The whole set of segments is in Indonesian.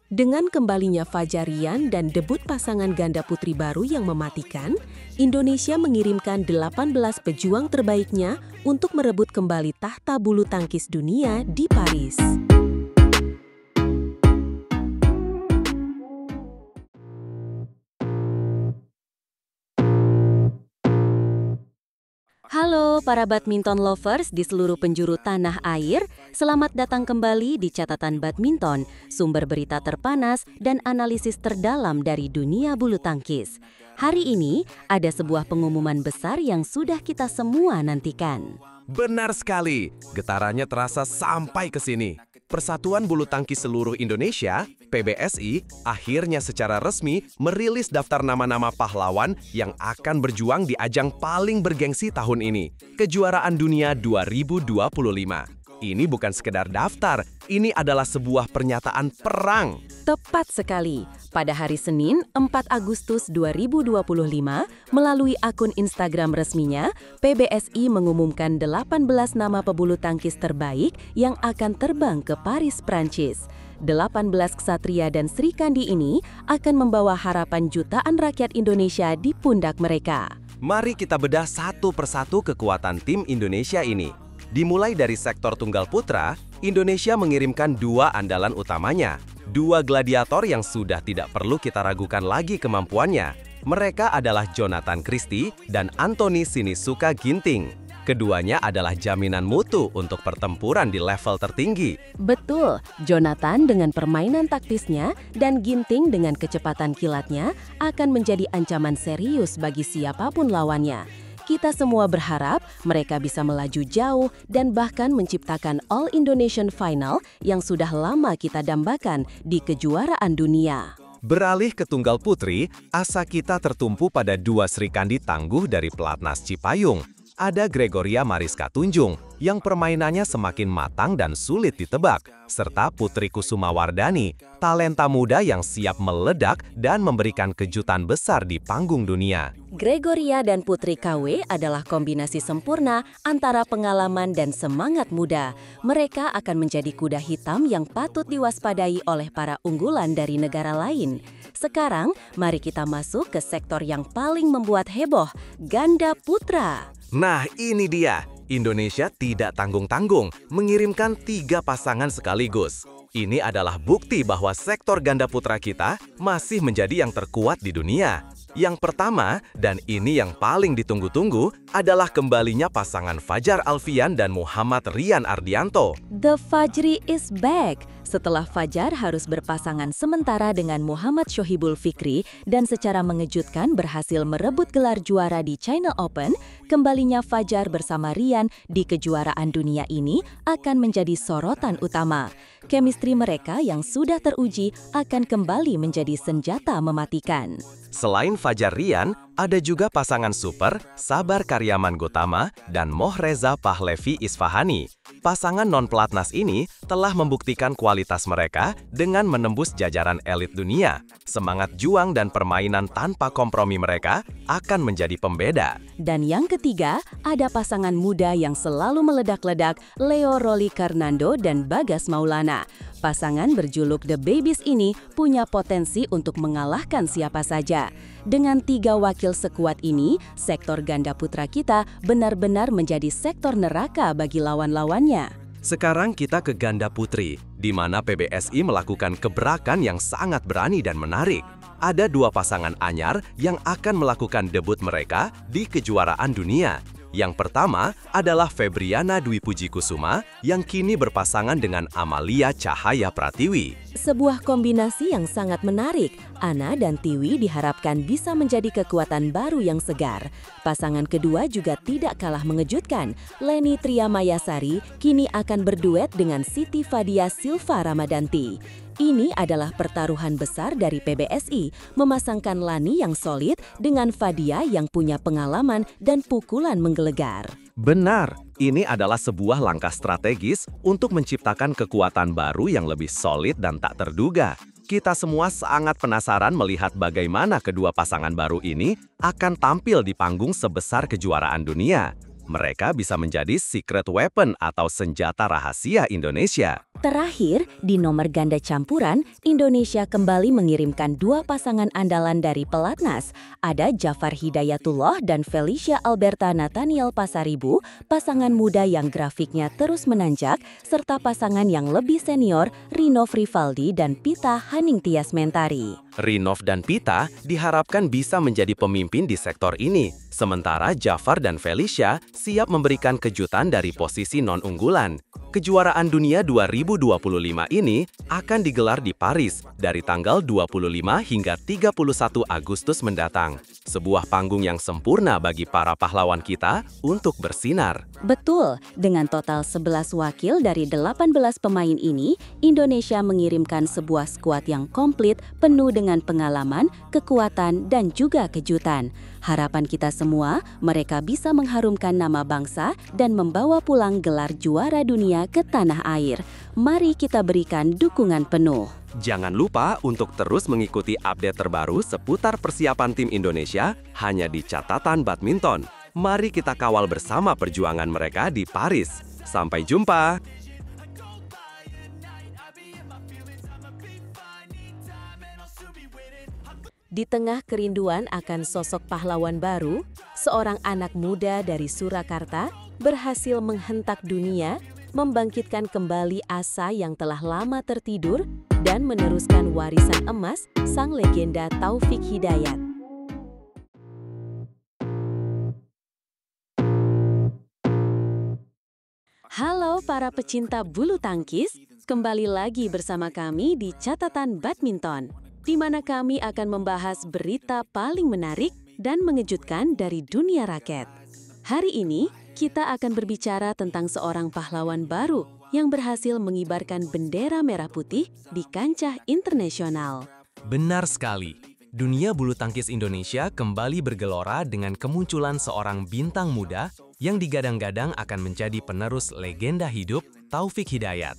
Dengan kembalinya Fajar Rian dan debut pasangan ganda putri baru yang mematikan, Indonesia mengirimkan 18 pejuang terbaiknya untuk merebut kembali tahta bulu tangkis dunia di Paris. Halo para badminton lovers di seluruh penjuru tanah air, selamat datang kembali di Catatan Badminton, sumber berita terpanas dan analisis terdalam dari dunia bulu tangkis. Hari ini ada sebuah pengumuman besar yang sudah kita semua nantikan. Benar sekali, getarannya terasa sampai ke sini. Persatuan Bulu Tangkis Seluruh Indonesia, PBSI, akhirnya secara resmi merilis daftar nama-nama pahlawan yang akan berjuang di ajang paling bergengsi tahun ini, Kejuaraan Dunia 2025. Ini bukan sekedar daftar, ini adalah sebuah pernyataan perang. Tepat sekali. Pada hari Senin, 4 Agustus 2025, melalui akun Instagram resminya, PBSI mengumumkan 18 nama pebulu tangkis terbaik yang akan terbang ke Paris, Prancis. 18 ksatria dan Sri Kandi ini akan membawa harapan jutaan rakyat Indonesia di pundak mereka. Mari kita bedah satu persatu kekuatan tim Indonesia ini. Dimulai dari sektor tunggal putra, Indonesia mengirimkan dua andalan utamanya. Dua gladiator yang sudah tidak perlu kita ragukan lagi kemampuannya. Mereka adalah Jonathan Christie dan Anthony Sinisuka Ginting. Keduanya adalah jaminan mutu untuk pertempuran di level tertinggi. Betul, Jonathan dengan permainan taktisnya dan Ginting dengan kecepatan kilatnya akan menjadi ancaman serius bagi siapapun lawannya. Kita semua berharap mereka bisa melaju jauh dan bahkan menciptakan All Indonesian Final yang sudah lama kita dambakan di kejuaraan dunia. Beralih ke tunggal putri, asa kita tertumpu pada dua Sri Kandi tangguh dari Pelatnas Cipayung. Ada Gregoria Mariska Tunjung, yang permainannya semakin matang dan sulit ditebak, serta Putri Kusuma Wardani, talenta muda yang siap meledak dan memberikan kejutan besar di panggung dunia. Gregoria dan Putri KW adalah kombinasi sempurna antara pengalaman dan semangat muda. Mereka akan menjadi kuda hitam yang patut diwaspadai oleh para unggulan dari negara lain. Sekarang, mari kita masuk ke sektor yang paling membuat heboh, ganda putra. Nah, ini dia. Indonesia tidak tanggung-tanggung mengirimkan 3 pasangan sekaligus. Ini adalah bukti bahwa sektor ganda putra kita masih menjadi yang terkuat di dunia. Yang pertama, dan ini yang paling ditunggu-tunggu, adalah kembalinya pasangan Fajar Alfian dan Muhammad Rian Ardianto. The Fajri is back. Setelah Fajar harus berpasangan sementara dengan Muhammad Shohibul Fikri dan secara mengejutkan berhasil merebut gelar juara di China Open, kembalinya Fajar bersama Rian di kejuaraan dunia ini akan menjadi sorotan utama. Chemistry mereka yang sudah teruji akan kembali menjadi senjata mematikan. Selain Fajar Rian, ada juga pasangan super Sabar Karyaman Gotama dan Mohreza Pahlevi Isfahani. Pasangan non-pelatnas ini telah membuktikan kualitas mereka dengan menembus jajaran elit dunia. Semangat juang dan permainan tanpa kompromi mereka akan menjadi pembeda. Dan yang ketiga, ada pasangan muda yang selalu meledak-ledak, Leo Roli Karnando dan Bagas Maulana. Pasangan berjuluk The Babies ini punya potensi untuk mengalahkan siapa saja. Dengan 3 wakil sekuat ini, sektor ganda putra kita benar-benar menjadi sektor neraka bagi lawan-lawannya. Sekarang kita ke ganda putri, di mana PBSI melakukan gebrakan yang sangat berani dan menarik. Ada 2 pasangan anyar yang akan melakukan debut mereka di kejuaraan dunia. Yang pertama adalah Febriana Dwi Puji Kusuma yang kini berpasangan dengan Amalia Cahaya Pratiwi. Sebuah kombinasi yang sangat menarik. Ana dan Tiwi diharapkan bisa menjadi kekuatan baru yang segar. Pasangan kedua juga tidak kalah mengejutkan. Leni Triamayasari kini akan berduet dengan Siti Fadia Silva Ramadanti. Ini adalah pertaruhan besar dari PBSI, memasangkan Lani yang solid dengan Fadia yang punya pengalaman dan pukulan menggelegar. Benar, ini adalah sebuah langkah strategis untuk menciptakan kekuatan baru yang lebih solid dan tak terduga. Kita semua sangat penasaran melihat bagaimana kedua pasangan baru ini akan tampil di panggung sebesar kejuaraan dunia. Mereka bisa menjadi secret weapon atau senjata rahasia Indonesia. Terakhir, di nomor ganda campuran, Indonesia kembali mengirimkan dua pasangan andalan dari pelatnas. Ada Jafar Hidayatullah dan Felicia Alberta Nathaniel Pasaribu, pasangan muda yang grafiknya terus menanjak, serta pasangan yang lebih senior, Rinov Rivaldi dan Pita Haningtyas Mentari. Rinov dan Pita diharapkan bisa menjadi pemimpin di sektor ini, sementara Jafar dan Felicia siap memberikan kejutan dari posisi non-unggulan. Kejuaraan Dunia 2025 ini akan digelar di Paris dari tanggal 25 hingga 31 Agustus mendatang. Sebuah panggung yang sempurna bagi para pahlawan kita untuk bersinar. Betul, dengan total 11 wakil dari 18 pemain ini, Indonesia mengirimkan sebuah skuad yang komplit, penuh dengan pengalaman, kekuatan, dan juga kejutan. Harapan kita semua, mereka bisa mengharumkan nama bangsa dan membawa pulang gelar juara dunia ke tanah air. Mari kita berikan dukungan penuh. Jangan lupa untuk terus mengikuti update terbaru seputar persiapan tim Indonesia hanya di Catatan Badminton. Mari kita kawal bersama perjuangan mereka di Paris. Sampai jumpa! Di tengah kerinduan akan sosok pahlawan baru, seorang anak muda dari Surakarta berhasil menghentak dunia, membangkitkan kembali asa yang telah lama tertidur, dan meneruskan warisan emas sang legenda Taufik Hidayat. Halo para pecinta bulu tangkis, kembali lagi bersama kami di Catatan Badminton, di mana kami akan membahas berita paling menarik dan mengejutkan dari dunia raket. Hari ini, kita akan berbicara tentang seorang pahlawan baru yang berhasil mengibarkan bendera merah putih di kancah internasional. Benar sekali. Dunia bulu tangkis Indonesia kembali bergelora dengan kemunculan seorang bintang muda yang digadang-gadang akan menjadi penerus legenda hidup Taufik Hidayat.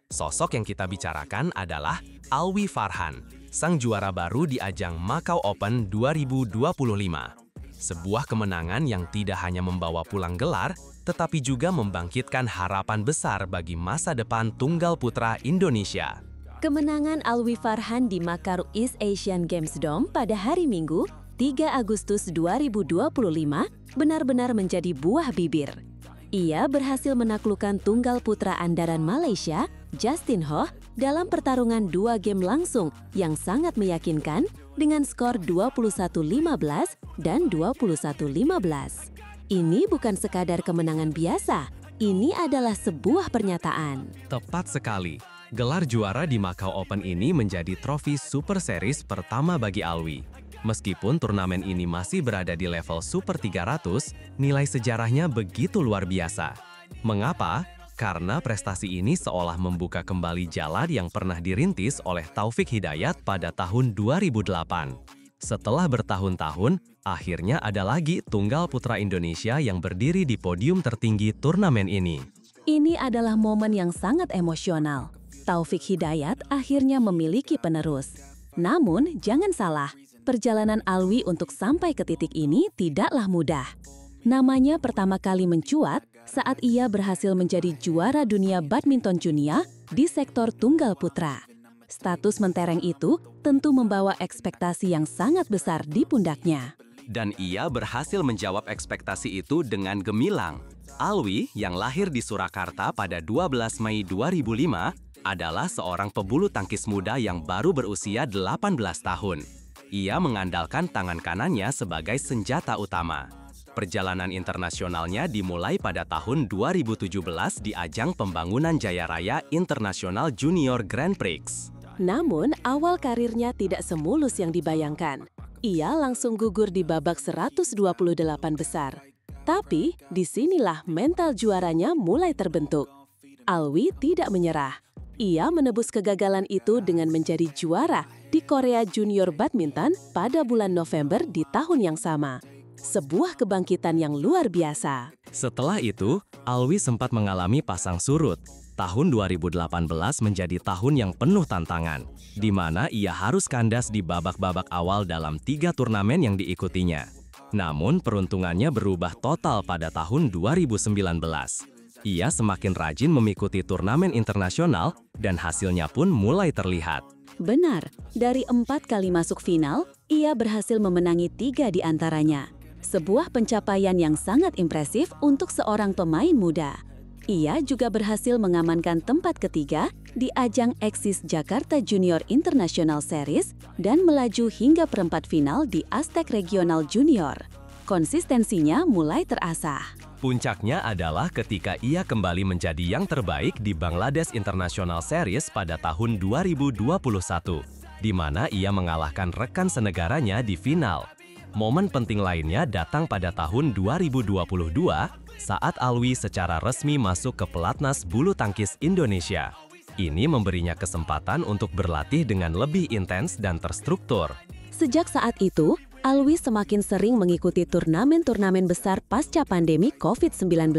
Sosok yang kita bicarakan adalah Alwi Farhan, sang juara baru di ajang Macau Open 2025. Sebuah kemenangan yang tidak hanya membawa pulang gelar, tetapi juga membangkitkan harapan besar bagi masa depan tunggal putra Indonesia. Kemenangan Alwi Farhan di Macau East Asian Games Dome pada hari Minggu, 3 Agustus 2025, benar-benar menjadi buah bibir. Ia berhasil menaklukkan tunggal putra andalan Malaysia, Justin Ho, dalam pertarungan 2 game langsung yang sangat meyakinkan dengan skor 21-15 dan 21-15. Ini bukan sekadar kemenangan biasa, ini adalah sebuah pernyataan. Tepat sekali. Gelar juara di Macau Open ini menjadi trofi Super Series pertama bagi Alwi. Meskipun turnamen ini masih berada di level Super 300, nilai sejarahnya begitu luar biasa. Mengapa? Karena prestasi ini seolah membuka kembali jalan yang pernah dirintis oleh Taufik Hidayat pada tahun 2008. Setelah bertahun-tahun, akhirnya ada lagi tunggal putra Indonesia yang berdiri di podium tertinggi turnamen ini. Ini adalah momen yang sangat emosional. Taufik Hidayat akhirnya memiliki penerus. Namun, jangan salah, perjalanan Alwi untuk sampai ke titik ini tidaklah mudah. Namanya pertama kali mencuat saat ia berhasil menjadi juara dunia badminton junior di sektor tunggal putra. Status mentereng itu tentu membawa ekspektasi yang sangat besar di pundaknya. Dan ia berhasil menjawab ekspektasi itu dengan gemilang. Alwi, yang lahir di Surakarta pada 12 Mei 2005, adalah seorang pebulu tangkis muda yang baru berusia 18 tahun. Ia mengandalkan tangan kanannya sebagai senjata utama. Perjalanan internasionalnya dimulai pada tahun 2017 di ajang pembangunan Jaya Raya International Junior Grand Prix. Namun, awal karirnya tidak semulus yang dibayangkan. Ia langsung gugur di babak 128 besar. Tapi, disinilah mental juaranya mulai terbentuk. Alwi tidak menyerah. Ia menebus kegagalan itu dengan menjadi juara di Korea Junior Badminton pada bulan November di tahun yang sama. Sebuah kebangkitan yang luar biasa. Setelah itu, Alwi sempat mengalami pasang surut. Tahun 2018 menjadi tahun yang penuh tantangan, di mana ia harus kandas di babak-babak awal dalam 3 turnamen yang diikutinya. Namun, peruntungannya berubah total pada tahun 2019. Ia semakin rajin mengikuti turnamen internasional dan hasilnya pun mulai terlihat. Benar, dari 4 kali masuk final, ia berhasil memenangi 3 di antaranya. Sebuah pencapaian yang sangat impresif untuk seorang pemain muda. Ia juga berhasil mengamankan tempat ketiga di ajang Axis Jakarta Junior International Series dan melaju hingga perempat final di Aztec Regional Junior. Konsistensinya mulai terasah. Puncaknya adalah ketika ia kembali menjadi yang terbaik di Bangladesh International Series pada tahun 2021, di mana ia mengalahkan rekan senegaranya di final. Momen penting lainnya datang pada tahun 2022 saat Alwi secara resmi masuk ke pelatnas bulu tangkis Indonesia. Ini memberinya kesempatan untuk berlatih dengan lebih intens dan terstruktur. Sejak saat itu, Alwi semakin sering mengikuti turnamen-turnamen besar pasca pandemi COVID-19.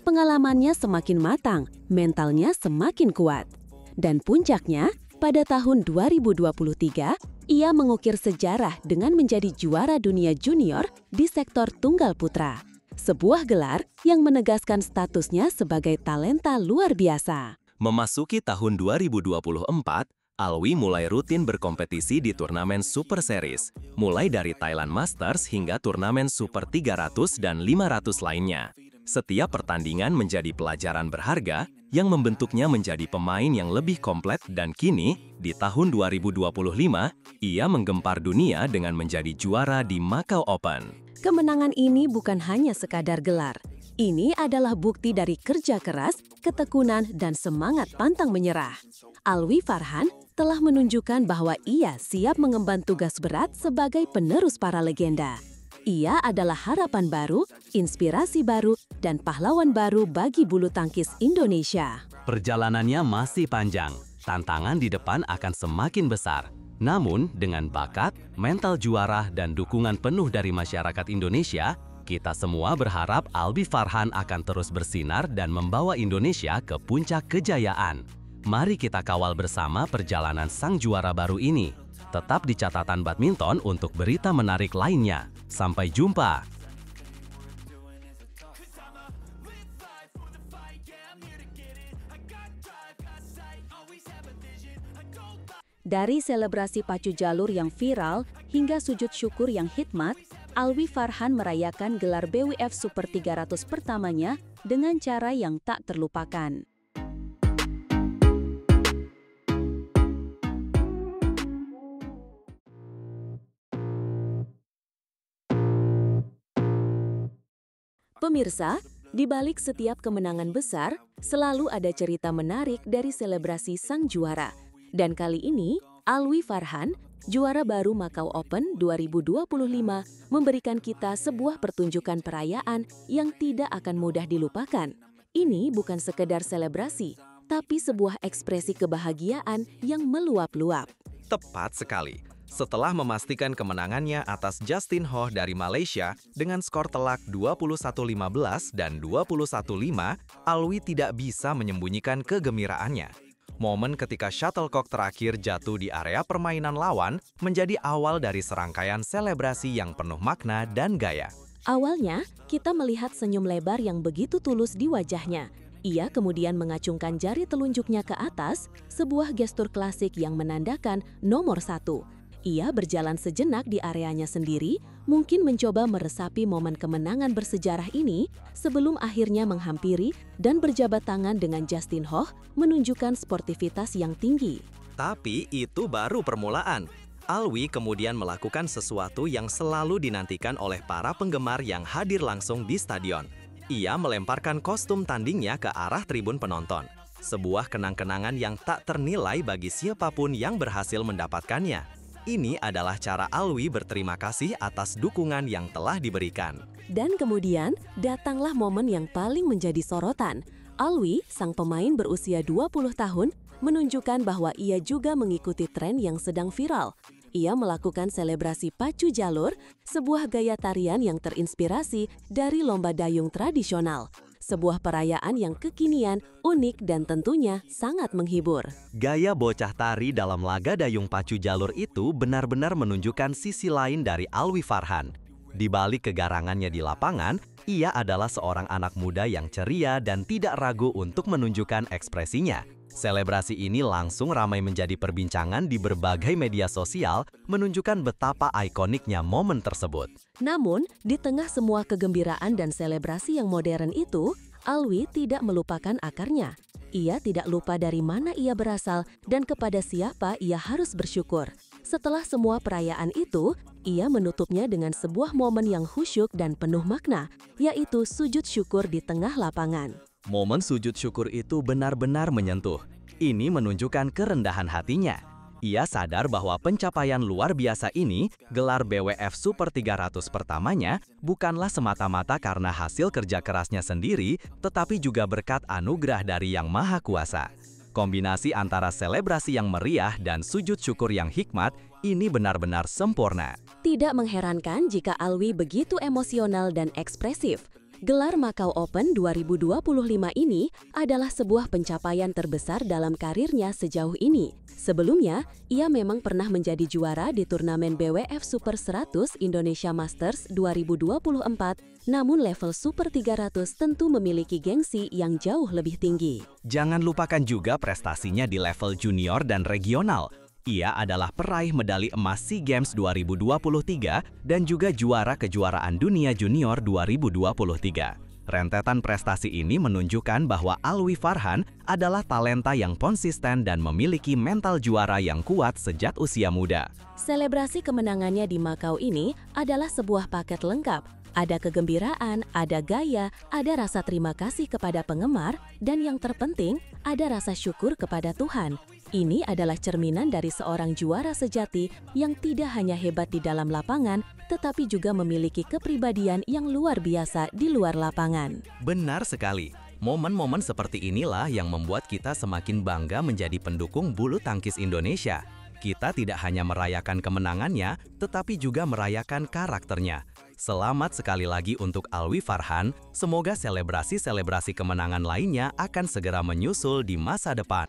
Pengalamannya semakin matang, mentalnya semakin kuat. Dan puncaknya, pada tahun 2023, ia mengukir sejarah dengan menjadi juara dunia junior di sektor tunggal putra. Sebuah gelar yang menegaskan statusnya sebagai talenta luar biasa. Memasuki tahun 2024, Alwi mulai rutin berkompetisi di turnamen Super Series, mulai dari Thailand Masters hingga turnamen Super 300 dan 500 lainnya. Setiap pertandingan menjadi pelajaran berharga yang membentuknya menjadi pemain yang lebih komplit dan kini, di tahun 2025, ia menggempar dunia dengan menjadi juara di Macau Open. Kemenangan ini bukan hanya sekadar gelar. Ini adalah bukti dari kerja keras, ketekunan, dan semangat pantang menyerah. Alwi Farhan telah menunjukkan bahwa ia siap mengemban tugas berat sebagai penerus para legenda. Ia adalah harapan baru, inspirasi baru, dan pahlawan baru bagi bulu tangkis Indonesia. Perjalanannya masih panjang, tantangan di depan akan semakin besar. Namun, dengan bakat, mental juara, dan dukungan penuh dari masyarakat Indonesia, kita semua berharap Alwi Farhan akan terus bersinar dan membawa Indonesia ke puncak kejayaan. Mari kita kawal bersama perjalanan sang juara baru ini. Tetap di catatan badminton untuk berita menarik lainnya. Sampai jumpa! Dari selebrasi pacu jalur yang viral hingga sujud syukur yang hikmat, Alwi Farhan merayakan gelar BWF Super 300 pertamanya dengan cara yang tak terlupakan. Pemirsa, di balik setiap kemenangan besar, selalu ada cerita menarik dari selebrasi sang juara. Dan kali ini, Alwi Farhan, juara baru Macau Open 2025, memberikan kita sebuah pertunjukan perayaan yang tidak akan mudah dilupakan. Ini bukan sekedar selebrasi, tapi sebuah ekspresi kebahagiaan yang meluap-luap. Tepat sekali. Setelah memastikan kemenangannya atas Justin Ho dari Malaysia dengan skor telak 21-15 dan 21-5, Alwi tidak bisa menyembunyikan kegembiraannya. Momen ketika shuttlecock terakhir jatuh di area permainan lawan menjadi awal dari serangkaian selebrasi yang penuh makna dan gaya. Awalnya, kita melihat senyum lebar yang begitu tulus di wajahnya. Ia kemudian mengacungkan jari telunjuknya ke atas, sebuah gestur klasik yang menandakan nomor 1. Ia berjalan sejenak di areanya sendiri, mungkin mencoba meresapi momen kemenangan bersejarah ini sebelum akhirnya menghampiri dan berjabat tangan dengan Justin Ho, menunjukkan sportivitas yang tinggi. Tapi itu baru permulaan. Alwi kemudian melakukan sesuatu yang selalu dinantikan oleh para penggemar yang hadir langsung di stadion. Ia melemparkan kostum tandingnya ke arah tribun penonton. Sebuah kenang-kenangan yang tak ternilai bagi siapapun yang berhasil mendapatkannya. Ini adalah cara Alwi berterima kasih atas dukungan yang telah diberikan. Dan kemudian, datanglah momen yang paling menjadi sorotan. Alwi, sang pemain berusia 20 tahun, menunjukkan bahwa ia juga mengikuti tren yang sedang viral. Ia melakukan selebrasi pacu jalur, sebuah gaya tarian yang terinspirasi dari lomba dayung tradisional. Sebuah perayaan yang kekinian, unik, dan tentunya sangat menghibur. Gaya bocah tari dalam laga dayung pacu jalur itu benar-benar menunjukkan sisi lain dari Alwi Farhan. Di balik kegarangannya di lapangan, ia adalah seorang anak muda yang ceria dan tidak ragu untuk menunjukkan ekspresinya. Selebrasi ini langsung ramai menjadi perbincangan di berbagai media sosial, menunjukkan betapa ikoniknya momen tersebut. Namun, di tengah semua kegembiraan dan selebrasi yang modern itu, Alwi tidak melupakan akarnya. Ia tidak lupa dari mana ia berasal dan kepada siapa ia harus bersyukur. Setelah semua perayaan itu, ia menutupnya dengan sebuah momen yang khusyuk dan penuh makna, yaitu sujud syukur di tengah lapangan. Momen sujud syukur itu benar-benar menyentuh. Ini menunjukkan kerendahan hatinya. Ia sadar bahwa pencapaian luar biasa ini, gelar BWF Super 300 pertamanya, bukanlah semata-mata karena hasil kerja kerasnya sendiri, tetapi juga berkat anugerah dari Yang Maha Kuasa. Kombinasi antara selebrasi yang meriah dan sujud syukur yang hikmat, ini benar-benar sempurna. Tidak mengherankan jika Alwi begitu emosional dan ekspresif. Gelar Macau Open 2025 ini adalah sebuah pencapaian terbesar dalam karirnya sejauh ini. Sebelumnya, ia memang pernah menjadi juara di turnamen BWF Super 100 Indonesia Masters 2024, namun level Super 300 tentu memiliki gengsi yang jauh lebih tinggi. Jangan lupakan juga prestasinya di level junior dan regional. Ia adalah peraih medali emas SEA Games 2023 dan juga juara kejuaraan dunia junior 2023. Rentetan prestasi ini menunjukkan bahwa Alwi Farhan adalah talenta yang konsisten dan memiliki mental juara yang kuat sejak usia muda. Selebrasi kemenangannya di Macau ini adalah sebuah paket lengkap. Ada kegembiraan, ada gaya, ada rasa terima kasih kepada penggemar, dan yang terpenting, ada rasa syukur kepada Tuhan. Ini adalah cerminan dari seorang juara sejati yang tidak hanya hebat di dalam lapangan, tetapi juga memiliki kepribadian yang luar biasa di luar lapangan. Benar sekali. Momen-momen seperti inilah yang membuat kita semakin bangga menjadi pendukung bulu tangkis Indonesia. Kita tidak hanya merayakan kemenangannya, tetapi juga merayakan karakternya. Selamat sekali lagi untuk Alwi Farhan, semoga selebrasi-selebrasi kemenangan lainnya akan segera menyusul di masa depan.